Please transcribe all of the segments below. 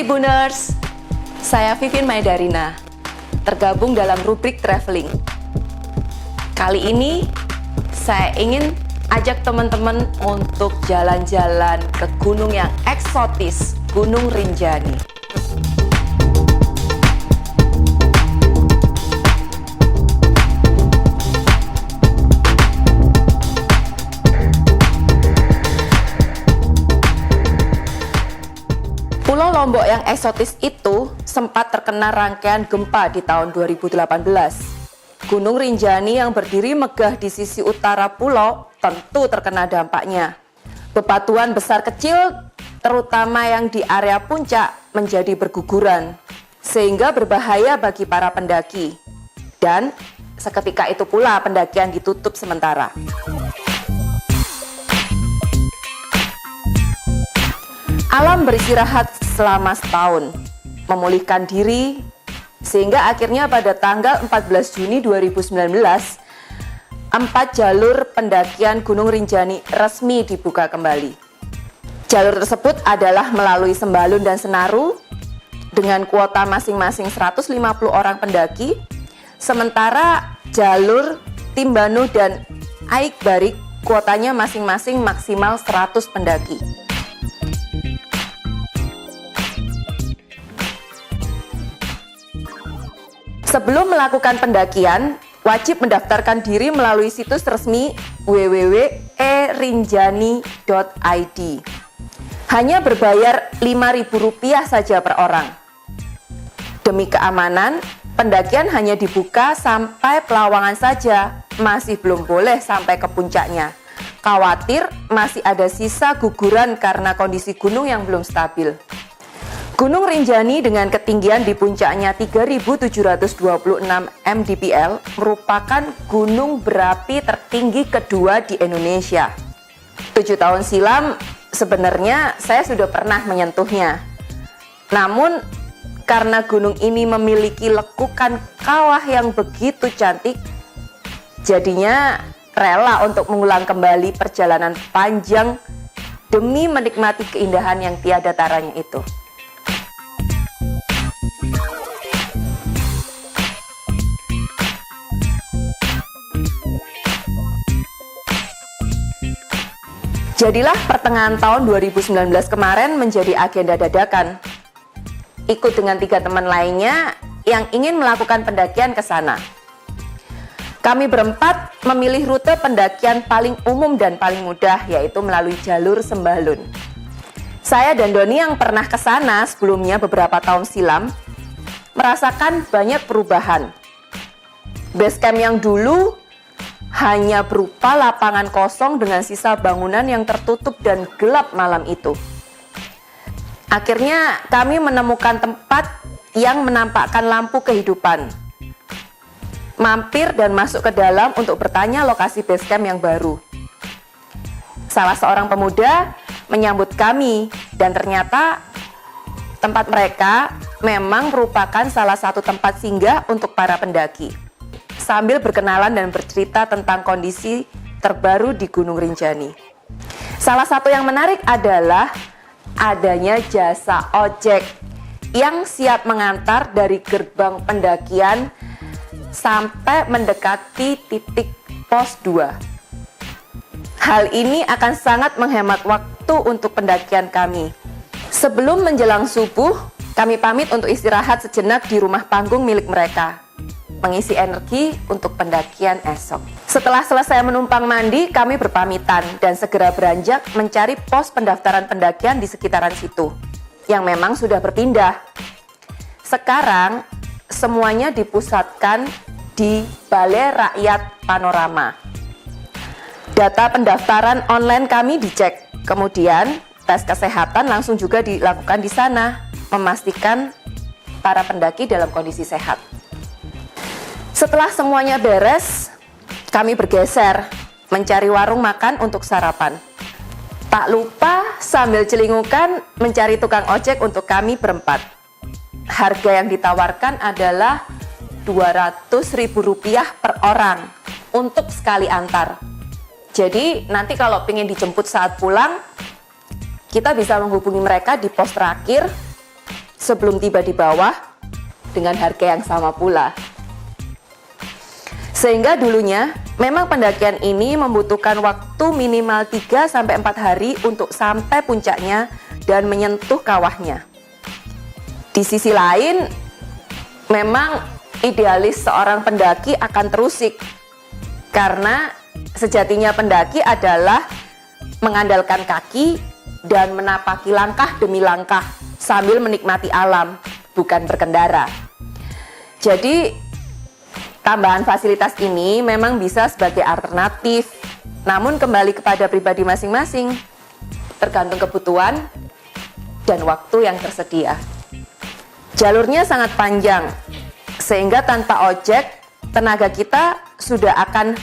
Tribuners, saya Vivien Maidarina, tergabung dalam rubrik traveling. Kali ini saya ingin ajak teman-teman untuk jalan-jalan ke gunung yang eksotis, Gunung Rinjani. Pulau Lombok yang eksotis itu sempat terkena rangkaian gempa di tahun 2018. Gunung Rinjani yang berdiri megah di sisi utara pulau tentu terkena dampaknya. Bebatuan besar kecil, terutama yang di area puncak, menjadi berguguran, sehingga berbahaya bagi para pendaki. Dan seketika itu pula pendakian ditutup sementara. Alam beristirahat selama setahun, memulihkan diri, sehingga akhirnya pada tanggal 14 Juni 2019, 4 jalur pendakian Gunung Rinjani resmi dibuka kembali. Jalur tersebut adalah melalui Sembalun dan Senaru, dengan kuota masing-masing 150 orang pendaki, sementara jalur Timbanu dan Aik Barik kuotanya masing-masing maksimal 100 pendaki. Sebelum melakukan pendakian, wajib mendaftarkan diri melalui situs resmi www.erinjani.id. Hanya berbayar Rp5.000 saja per orang. Demi keamanan, pendakian hanya dibuka sampai Pelawangan saja, masih belum boleh sampai ke puncaknya. Khawatir masih ada sisa guguran karena kondisi gunung yang belum stabil. Gunung Rinjani dengan ketinggian di puncaknya 3.726 mdpl merupakan gunung berapi tertinggi kedua di Indonesia. 7 tahun silam sebenarnya saya sudah pernah menyentuhnya. Namun karena gunung ini memiliki lekukan kawah yang begitu cantik, jadinya rela untuk mengulang kembali perjalanan panjang demi menikmati keindahan yang tiada taranya itu. Jadilah pertengahan tahun 2019 kemarin menjadi agenda dadakan. Ikut dengan 3 teman lainnya yang ingin melakukan pendakian ke sana. Kami berempat memilih rute pendakian paling umum dan paling mudah, yaitu melalui jalur Sembalun. Saya dan Doni yang pernah ke sana sebelumnya beberapa tahun silam, merasakan banyak perubahan. Base camp yang dulu hanya berupa lapangan kosong dengan sisa bangunan yang tertutup dan gelap malam itu. Akhirnya kami menemukan tempat yang menampakkan lampu kehidupan. Mampir dan masuk ke dalam untuk bertanya lokasi base camp yang baru. Salah seorang pemuda menyambut kami dan ternyata tempat mereka memang merupakan salah satu tempat singgah untuk para pendaki. Sambil berkenalan dan bercerita tentang kondisi terbaru di Gunung Rinjani. Salah satu yang menarik adalah adanya jasa ojek yang siap mengantar dari gerbang pendakian sampai mendekati titik pos 2. Hal ini akan sangat menghemat waktu untuk pendakian kami. Sebelum menjelang subuh, kami pamit untuk istirahat sejenak di rumah panggung milik mereka, mengisi energi untuk pendakian esok. Setelah selesai menumpang mandi, kami berpamitan dan segera beranjak mencari pos pendaftaran pendakian di sekitaran situ, yang memang sudah berpindah. Sekarang, semuanya dipusatkan di Balai Rakyat Panorama. Data pendaftaran online kami dicek, kemudian tes kesehatan langsung juga dilakukan di sana, memastikan para pendaki dalam kondisi sehat. Setelah semuanya beres, kami bergeser mencari warung makan untuk sarapan. Tak lupa sambil celingukan mencari tukang ojek untuk kami berempat. Harga yang ditawarkan adalah Rp200.000 per orang untuk sekali antar. Jadi nanti kalau ingin dijemput saat pulang, kita bisa menghubungi mereka di pos terakhir sebelum tiba di bawah dengan harga yang sama pula. Sehingga dulunya memang pendakian ini membutuhkan waktu minimal 3-4 hari untuk sampai puncaknya dan menyentuh kawahnya. Di sisi lain, memang idealis seorang pendaki akan terusik, karena sejatinya pendaki adalah mengandalkan kaki dan menapaki langkah demi langkah sambil menikmati alam, bukan berkendara. Jadi tambahan fasilitas ini memang bisa sebagai alternatif, namun kembali kepada pribadi masing-masing, tergantung kebutuhan dan waktu yang tersedia. Jalurnya sangat panjang, sehingga tanpa ojek, tenaga kita sudah akan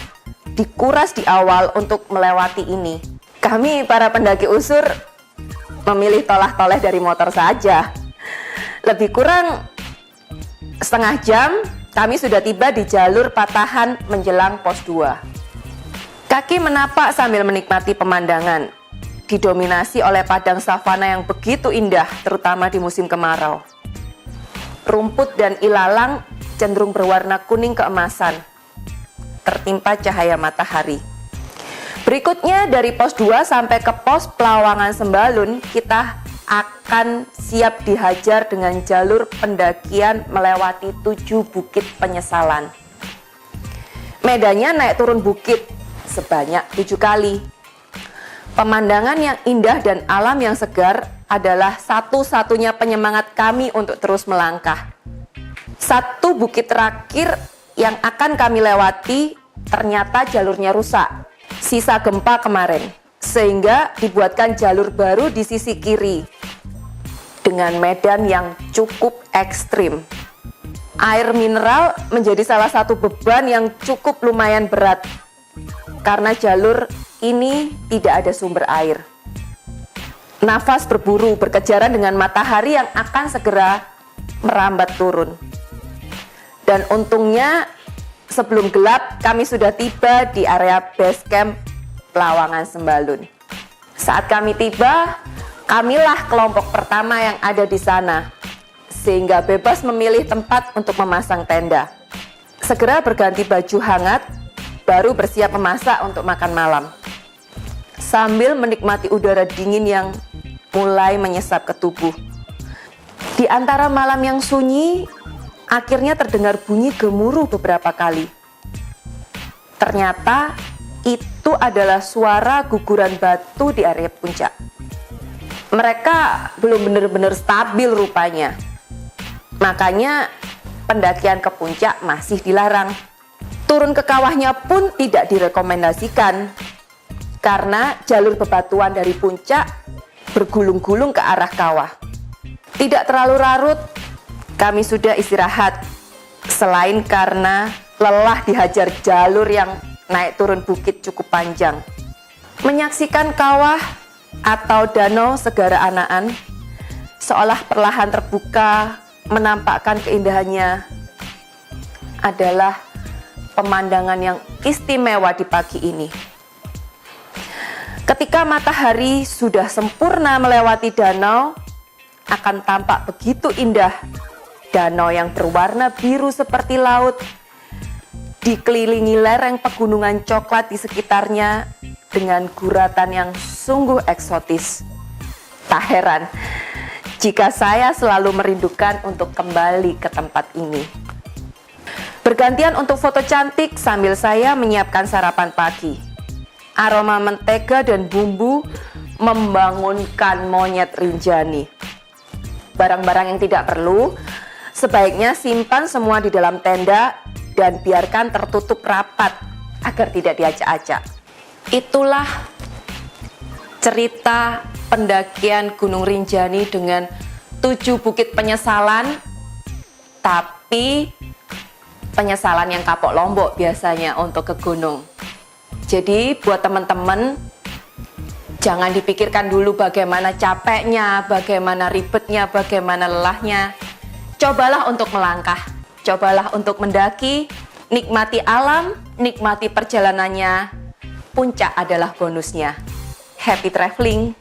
dikuras di awal untuk melewati ini. Kami para pendaki usur memilih tolah-toleh dari motor saja. Lebih kurang setengah jam kami sudah tiba di jalur patahan menjelang pos 2. Kaki menapak sambil menikmati pemandangan, didominasi oleh padang savana yang begitu indah, terutama di musim kemarau. Rumput dan ilalang cenderung berwarna kuning keemasan, tertimpa cahaya matahari. Berikutnya dari pos 2 sampai ke pos Pelawangan Sembalun, kita akan siap dihajar dengan jalur pendakian melewati 7 bukit penyesalan. Medannya naik turun bukit sebanyak 7 kali. Pemandangan yang indah dan alam yang segar adalah satu-satunya penyemangat kami untuk terus melangkah. Satu bukit terakhir yang akan kami lewati ternyata jalurnya rusak, sisa gempa kemarin, sehingga dibuatkan jalur baru di sisi kiri dengan medan yang cukup ekstrim. Air mineral menjadi salah satu beban yang cukup lumayan berat karena jalur ini tidak ada sumber air. Nafas berburu berkejaran dengan matahari yang akan segera merambat turun. Dan untungnya sebelum gelap kami sudah tiba di area base camp Pelawangan Sembalun. Saat kami tiba, kamilah kelompok pertama yang ada di sana, sehingga bebas memilih tempat untuk memasang tenda. Segera berganti baju hangat, baru bersiap memasak untuk makan malam. Sambil menikmati udara dingin yang mulai menyesap ke tubuh. Di antara malam yang sunyi, akhirnya terdengar bunyi gemuruh beberapa kali. Ternyata itu adalah suara guguran batu di area puncak. Mereka belum benar-benar stabil rupanya. Makanya pendakian ke puncak masih dilarang. Turun ke kawahnya pun tidak direkomendasikan, karena jalur bebatuan dari puncak bergulung-gulung ke arah kawah. Tidak terlalu larut, kami sudah istirahat, selain karena lelah dihajar jalur yang naik turun bukit cukup panjang. Menyaksikan kawah atau danau Segara Anaan seolah perlahan terbuka menampakkan keindahannya adalah pemandangan yang istimewa di pagi ini. Ketika matahari sudah sempurna melewati danau, akan tampak begitu indah. Danau yang berwarna biru seperti laut, dikelilingi lereng pegunungan coklat di sekitarnya dengan guratan yang sungguh eksotis. Tak heran jika saya selalu merindukan untuk kembali ke tempat ini. Bergantian untuk foto cantik sambil saya menyiapkan sarapan pagi. Aroma mentega dan bumbu membangunkan monyet Rinjani. Barang-barang yang tidak perlu sebaiknya simpan semua di dalam tenda dan biarkan tertutup rapat agar tidak diacak-acak. Itulah cerita pendakian Gunung Rinjani dengan 7 bukit penyesalan, tapi penyesalan yang kapok lombok biasanya untuk ke gunung. Jadi buat teman-teman, jangan dipikirkan dulu bagaimana capeknya, bagaimana ribetnya, bagaimana lelahnya. Cobalah untuk melangkah, cobalah untuk mendaki, nikmati alam, nikmati perjalanannya. Puncak adalah bonusnya. Happy traveling!